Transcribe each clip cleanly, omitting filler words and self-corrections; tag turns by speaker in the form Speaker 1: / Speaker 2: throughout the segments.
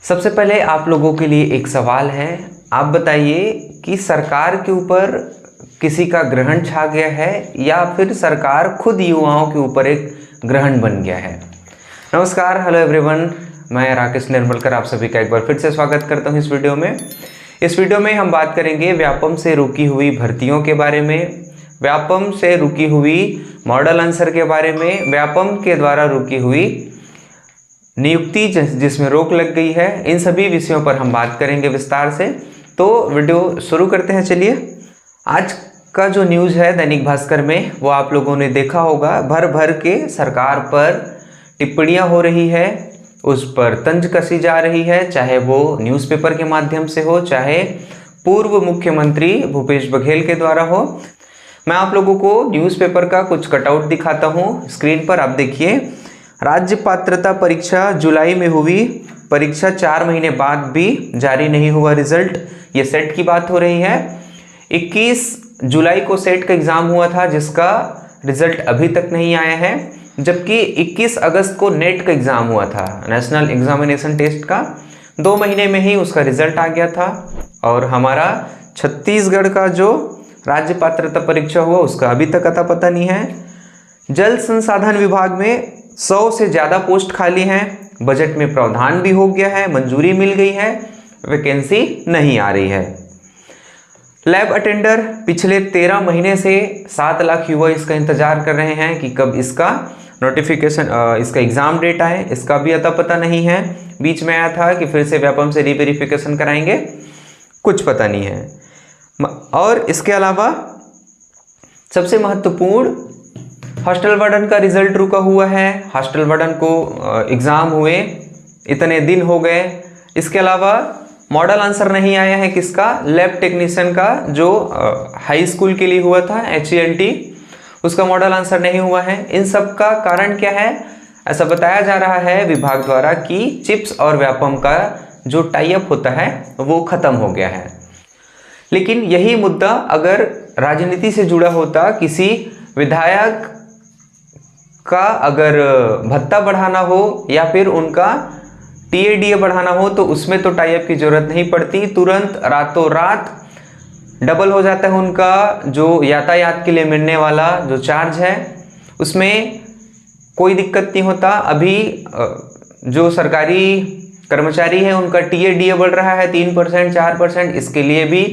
Speaker 1: सबसे पहले आप लोगों के लिए एक सवाल है। आप बताइए कि सरकार के ऊपर किसी का ग्रहण छा गया है या फिर सरकार खुद युवाओं के ऊपर एक ग्रहण बन गया है। नमस्कार, हेलो एवरीवन, मैं राकेश निर्मलकर आप सभी का एक बार फिर से स्वागत करता हूं इस वीडियो में। इस वीडियो में हम बात करेंगे व्यापम से रुकी हुई भर्तियों के बारे में, व्यापम से रुकी हुई मॉडल आंसर के बारे में, व्यापम के द्वारा रुकी हुई नियुक्ति जिसमें रोक लग गई है, इन सभी विषयों पर हम बात करेंगे विस्तार से। तो वीडियो शुरू करते हैं। चलिए, आज का जो न्यूज़ है दैनिक भास्कर में वो आप लोगों ने देखा होगा। भर भर के सरकार पर टिप्पणियां हो रही है, उस पर तंज कसी जा रही है, चाहे वो न्यूज़पेपर के माध्यम से हो, चाहे पूर्व मुख्यमंत्री भूपेश बघेल के द्वारा हो। मैं आप लोगों को न्यूज़पेपर का कुछ कटआउट दिखाता हूँ। स्क्रीन पर आप देखिए, राज्य पात्रता परीक्षा जुलाई में हुई, परीक्षा 4 महीने बाद भी जारी नहीं हुआ रिजल्ट। ये सेट की बात हो रही है। 21 जुलाई को सेट का एग्जाम हुआ था जिसका रिजल्ट अभी तक नहीं आया है, जबकि 21 अगस्त को नेट का एग्जाम हुआ था, नेशनल एग्जामिनेशन टेस्ट का। 2 महीने में ही उसका रिजल्ट आ गया था। और हमारा छत्तीसगढ़ का जो राज्य पात्रता परीक्षा हुआ उसका अभी तक अता पता नहीं है। जल संसाधन विभाग में 100 से ज़्यादा पोस्ट खाली हैं, बजट में प्रावधान भी हो गया है, मंजूरी मिल गई है, वैकेंसी नहीं आ रही है। लैब अटेंडर पिछले 13 महीने से 7 लाख युवा इसका इंतजार कर रहे हैं कि कब इसका नोटिफिकेशन, इसका एग्ज़ाम डेट आए। इसका भी अता पता नहीं है। बीच में आया था कि फिर से व्यापम से रीवेरिफिकेशन कराएंगे, कुछ पता नहीं है। और इसके अलावा सबसे महत्वपूर्ण, हॉस्टल वार्डन का रिजल्ट रुका हुआ है। हॉस्टल वार्डन को एग्ज़ाम हुए इतने दिन हो गए। इसके अलावा मॉडल आंसर नहीं आया है किसका, लैब टेक्नीशियन का, जो हाई स्कूल के लिए हुआ था HELT, उसका मॉडल आंसर नहीं हुआ है। इन सब का कारण क्या है? ऐसा बताया जा रहा है विभाग द्वारा कि चिप्स और व्यापम का जो टाई अप होता है वो ख़त्म हो गया है। लेकिन यही मुद्दा अगर राजनीति से जुड़ा होता, किसी विधायक का अगर भत्ता बढ़ाना हो या फिर उनका TADA बढ़ाना हो, तो उसमें तो टाई अप की जरूरत नहीं पड़ती, तुरंत रातों रात डबल हो जाता है उनका जो यातायात के लिए मिलने वाला जो चार्ज है, उसमें कोई दिक्कत नहीं होता। अभी जो सरकारी कर्मचारी है उनका TADA बढ़ रहा है 3%, 4%, इसके लिए भी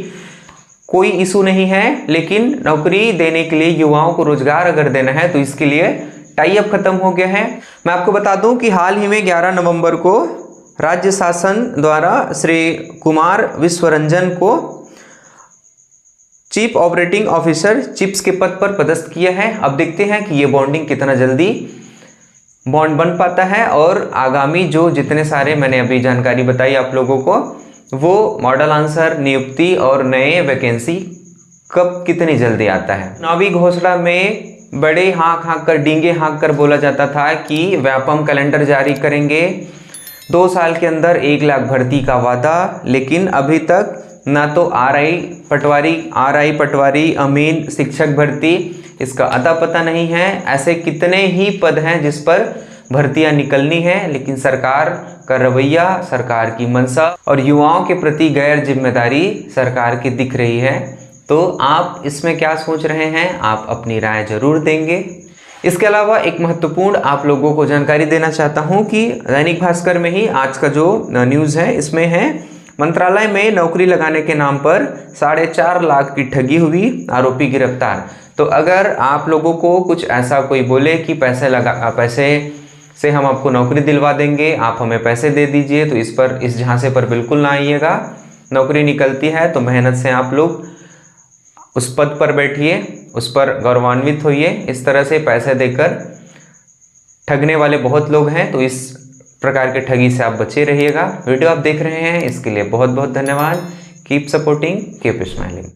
Speaker 1: कोई इशू नहीं है। लेकिन नौकरी देने के लिए, युवाओं को रोजगार अगर देना है, तो इसके लिए टाई अप खत्म हो गया है। मैं आपको बता दूं कि हाल ही में 11 नवंबर को राज्य शासन द्वारा श्री कुमार विश्वरंजन को चीफ ऑपरेटिंग ऑफिसर चिप्स के पद पर पदस्थ किया है। अब देखते हैं कि ये बॉन्डिंग कितना जल्दी बॉन्ड बन पाता है, और आगामी जो जितने सारे मैंने अभी जानकारी बताई आप लोगों को, वो मॉडल आंसर, नियुक्ति और नए वैकेंसी कब कितनी जल्दी आता है। चुनावी घोषणा में बड़े हाँक हाँक कर, डींगे हाँक कर बोला जाता था कि व्यापम कैलेंडर जारी करेंगे, 2 साल के अंदर 1 लाख भर्ती का वादा। लेकिन अभी तक ना तो RI पटवारी, अमीन, शिक्षक भर्ती, इसका अता पता नहीं है। ऐसे कितने ही पद हैं जिस पर भर्तियां निकलनी है, लेकिन सरकार का रवैया, सरकार की मंशा और युवाओं के प्रति गैर जिम्मेदारी सरकार की दिख रही है। तो आप इसमें क्या सोच रहे हैं? आप अपनी राय जरूर देंगे। इसके अलावा एक महत्वपूर्ण आप लोगों को जानकारी देना चाहता हूं कि दैनिक भास्कर में ही आज का जो न्यूज़ है इसमें है, मंत्रालय में नौकरी लगाने के नाम पर 4.5 लाख की ठगी हुई, आरोपी गिरफ्तार। तो अगर आप लोगों को कुछ ऐसा कोई बोले कि पैसे से हम आपको नौकरी दिलवा देंगे, आप हमें पैसे दे दीजिए, तो इस झांसे पर बिल्कुल ना आइएगा। नौकरी निकलती है तो मेहनत से आप लोग उस पद पर बैठिए, उस पर गौरवान्वित होइए। इस तरह से पैसे देकर ठगने वाले बहुत लोग हैं, तो इस प्रकार के ठगी से आप बचे रहिएगा। वीडियो आप देख रहे हैं इसके लिए बहुत बहुत धन्यवाद। Keep supporting, keep smiling.